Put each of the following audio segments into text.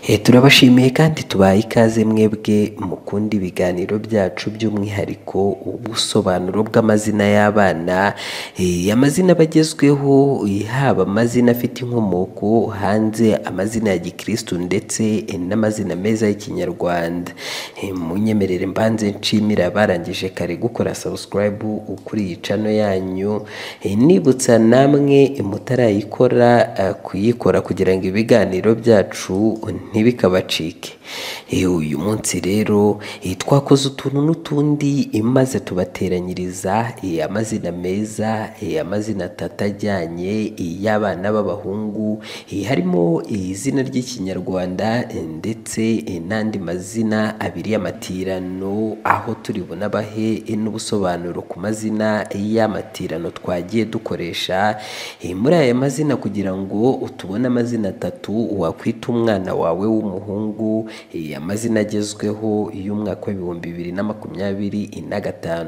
Turabashimiye kandi tubaye ikaze mwebwe mukunda ibiganiro byacu by'umwihariko ubusobanuro bw'amazina y'abana, amazina bagezweho, haba amazina afite inkomoko hanze, amazina ya gikristo ndetse n'amazina meza y'ikinyarwanda. Munyemerere mbanze nshimira abarangije kare gukora subscribe kuri iyi channel yanyu, nibutsa namwe mutarayikora kuyikora kugira ngo ibiganiro byacu ntibikabacike. Uyu munsi rero twakoze utuntu n'utundi maze tubateranyiriza amazina meza, amazina atajyanye y'abana b'abahungu, harimo izina ry'ikinyarwanda ndetse n'andi mazina abiri y'amatirano, aho turi bunabahe n'ubusobanuro ku mazina y'amatirano twagiye dukoresha muri aya mazina kugira ngo tubone amazina atatu wakwita umwana wawe w'umuhungu, amazina agezweho y'umwaka w'2025.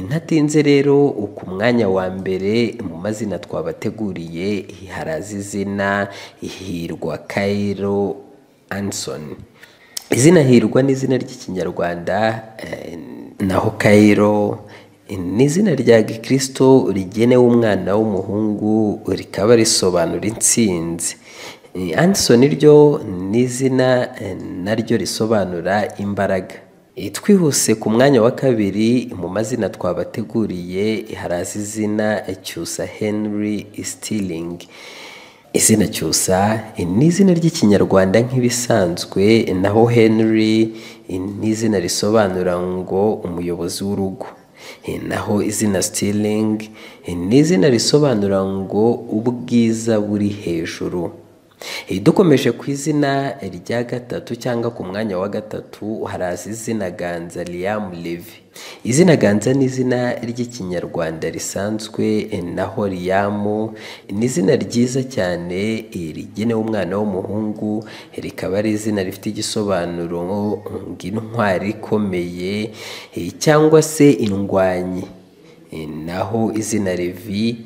Ntatinze rero ku mwanya wa mbere mu mazina twabateguriye haraza izina Hirwa Kairo Anson. Izina Hirwa ni izina ry'ikinyarwanda, naho Kairo ni izina rya gikristo rigenewe umwana w'umuhungu, rikaba risobanura intsinzi. Anson ryo ni izina naryo risobanura imbaraga. Twihuse ku mwanya wa kabiri mu mazina twabateguriye haraza izina Cyusa Henry Stirling. Izina Cyusa ni izina ry'ikinyarwanda nk'ibisanzwe, naho Henry ni izina risobanura ngo umuyobozi w'urugo, naho izina Stirling ni izina risobanura ngo ubwiza buri hejuru. Dukomeje ku izina rya gatatu cyangwa ku mwanya wa gatatu haraza izina Ganza Liam Levi. Izina Ganza ni izina ry'ikinyarwanda risanzwe, naho Liam ni izina ryiza cyane rigenewe umwana w'umuhungu, rikaba ari izina rifite igisobanuro ng'intwari ikomeye cyangwa se indwanyi, naho izina Levi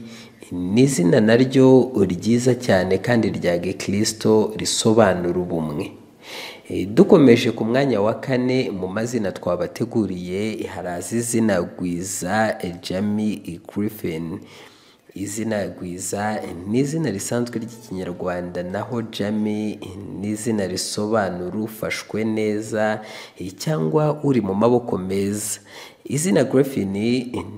ni izina naryo ryiza cyane kandi rya gikristo risobanura ubumwe. Dukomeje ku mwanya wa kane mu mazina twabateguriye haraza izina Gwiza Jamie Griffin. Izina Gwiza ni izina risanzwe ry'ikinyarwanda, naho Jamie ni izina risobanura ufashwe neza cyangwa uri mu maboko meza. Izina Griffin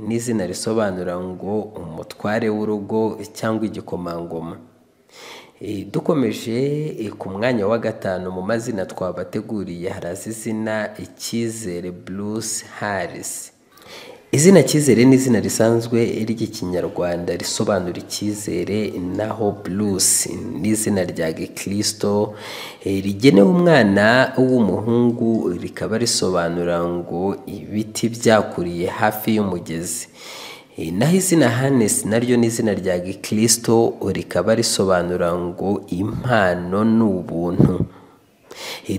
ni izina risobanura ngo umutware w'urugo cyangwa igikomangoma. Dukomeje ku mwanya wa gatanu mu mazina twabateguriye haraza izina Cyizere Bruce Harris. Izina Cyizere ni izina risanzwe ry'ikinyarwanda risobanura icyizere, naho Bruce ni izina rya gikristo rigenewe umwana w'umuhungu, rikaba risobanura ngo ibiti byakuriye hafi y'umugezi. Naho izina Hannes naryo ni izina rya gikristo, rikaba risobanura ngo impano n'ubuntu.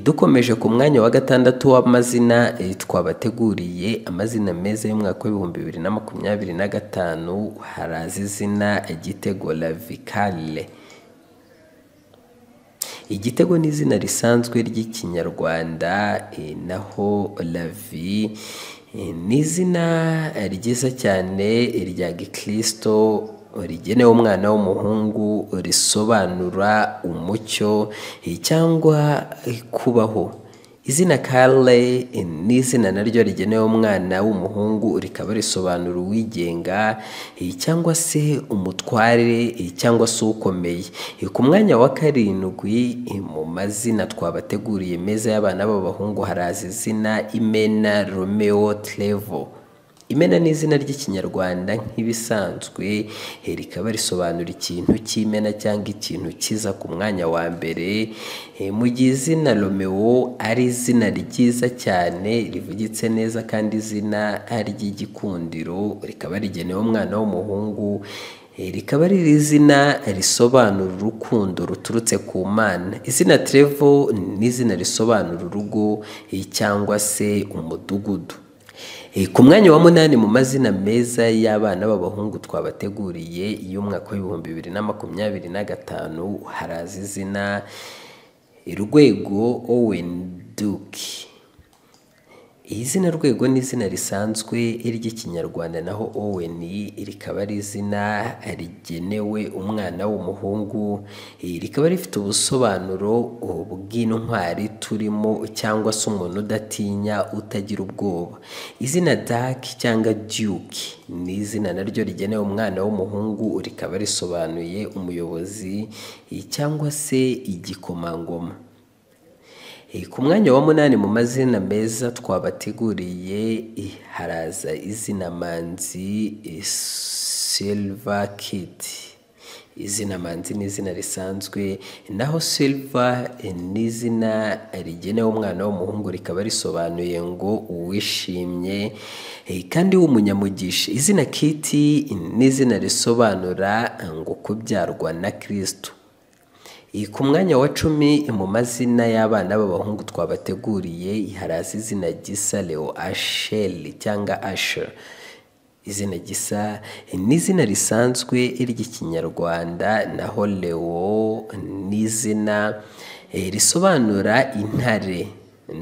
Dukomeje ku mwanya wa gatandatu w'amazina twabateguriye amazina meza y'umwaka w'2025 haraza izina Gitego Lavicale. Igitego ni izina risanzwe ry'ikinyarwanda, naho Lavi ni izina ryiza cyane rya gikristo rigenewe umwana w'umuhungu, risobanura umucyo cyangwa kubaho. Izina Carle ni izina naryo rigenewe umwana w'umuhungu, rikaba risobanura uwigenga cyangwa se umutware cyangwa se ukomeye. Ku mwanya wa karindwi mu mazina twabateguriye meza y'abana b'abahungu haraza izina Imena Romeo Trevo. Imena ni izina ry'ikinyarwanda nk'ibisanzwe, rikaba risobanura ikintu cy'imena cyangwa ikintu kiza ku mwanya wa mbere, mu gihe izina Romeo ari izina ryiza cyane rivugitse neza kandi izina ry'igikundiro, rikaba rigenewe umwana w'umuhungu, rikaba riri izina risobanura urukundo ruturutse ku Mana. Izina Trevo ni izina risobanura urugo cyangwa se umudugudu. Ku mwanya wa munani mu mazina meza y'abana b'abahungu twabateguriye y'umwaka w'2025 haraza izina Rwego Owen Duke. Izina Rwego ni izina risanzwe ry'ikinyarwanda, naho Owen rikaba ari izina rigenewe umwana w'umuhungu, rikaba rifite ubusobanuro bw'intwari turimo cyangwa se umuntu udatinya, utagira ubwoba. Izina Duke cyangwa Duke ni izina naryo rigenewe umwana w'umuhungu, rikaba risobanuye umuyobozi cyangwa se igikomangoma. Ku mwanya wa 8 mu mazina meza twabateguriye haraza izina Manzi Silver Kid. Izina Manzi ni izina risanzwe, naho Silver ni izina rigenewe umwana w'umuhungu, rikaba risobanuye ngo uwishimye kandi w'umunyamugisha. Izina Kid ni izina risobanura ngo kubyarwa na Kristo. Ku mwanya wa 10 mu mazina y'abana b'abahungu twabateguriye haraza izina Gisa Leo Ashel cyangwa Asher. Izina Gisa ni izina risanzwe ry'ikinyarwanda, naho Leo ni izina risobanura intare,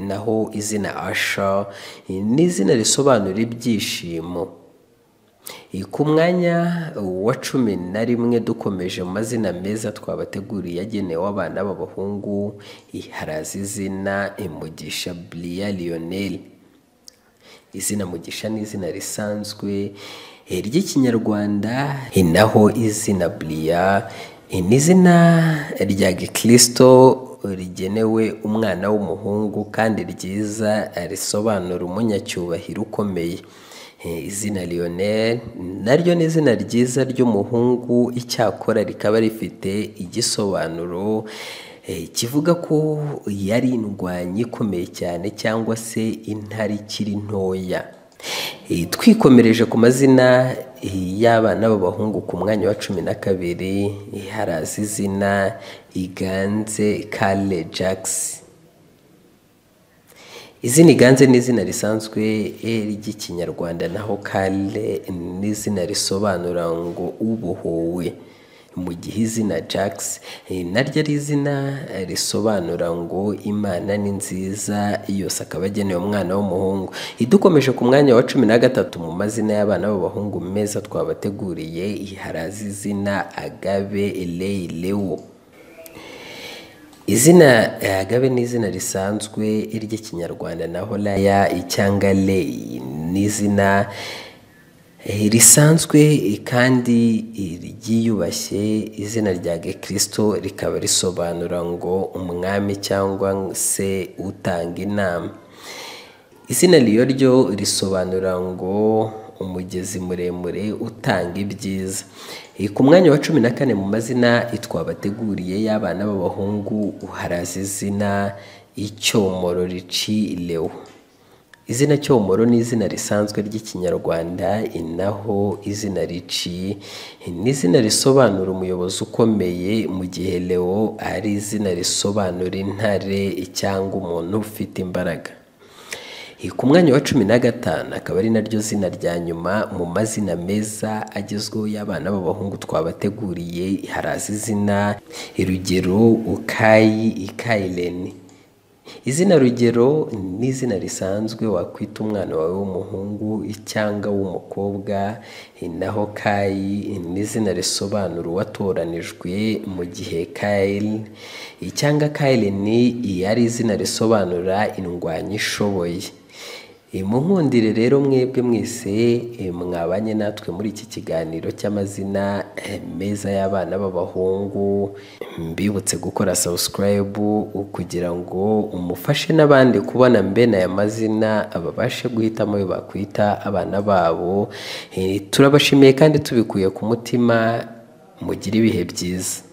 naho izina Asher ni izina risobanura ibyishimo. Ku mwanya wa 11 dukomeje mu mazina meza twabateguriye yagenewe abana b'abahungu haraza izina Mugisha Bria Lionel. Izina Mugisha ni izina risanzwe ry'ikinyarwanda, naho izina Bria ni izina rya Gikristo rigenewe umwana w'umuhungu kandi ryiza, risobanura umunyacyubahiro ukomeye. Izina Lionel naryo ni izina ryiza ry'umuhungu, icyakora rikaba rifite igisobanuro kivuga ko yari indwanyi ikomeye cyane cyangwa se intare ikiri ntoya. Twikomereje ku mazina y'abana b'abahungu ku mwanya wa 12 haraza izina Iganze Kale Jax. Izina Iganze ni izina risanzwe ry'ikinyarwanda, naho Kale ni izina risobanura ngo ubohowe, mu gihe izina Jax naryo ari izina risobanura ngo Imana ni nziza. Yose akaba agenewe umwana w'umuhungu. Dukomeje ku mwanya wa 13 mu mazina y'abana b'abahungu meza twabateguriye haraza izina Agabe Lei Leo. Izina Agabe ni izina risanzwe ry'ikinyarwanda, naho Laya cyangwa Lei ni izina risanzwe kandi ryiyubashye. Izina rya Gikristo rikaba risobanura ngo umwami cyangwa se utanga inama. Izina Liyo ryo risobanura ngo umugezi muremure utanga ibyiza. Ku mwanya wa 14 mu mazina twabateguriye y'abana b'abahungu haraza izina Icyomoro Rici Leo. Izina Cyomoro ni izina risanzwe ry'ikinyarwanda, naho izina Rici ni izina risobanura umuyobozi ukomeye, mu gihe Leo ari izina risobanura intare cyangwa umuntu ufite imbaraga. Ku mwanya wa 15 akaba ari naryo zina rya nyuma mu mazina meza agezweho y'abana b'abahungu twabateguriye haraza izina Rugero Ukayi Kailen. Izina Rugero ni izina risanzwe wakwita umwana wawe w'umuhungu cyangwa w'umukobwa, naho Kayi ni izina risobanura uwatoranijwe, mu gihe Kail cyangwa Kailen ari izina risobanura indwanyi ishoboye. Munkundire rero mwebwe mwese mwabanye natwe muri iki kiganiro cy'amazina meza y'abana b'abahungu, mbibutse gukora subscribe kugira ngo umufashe n'abandi kubona mbene aya mazina babashe guhitamo ayo bakwita abana babo. Turabashimiye kandi tubikuye ku mutima, mugire ibihe byiza.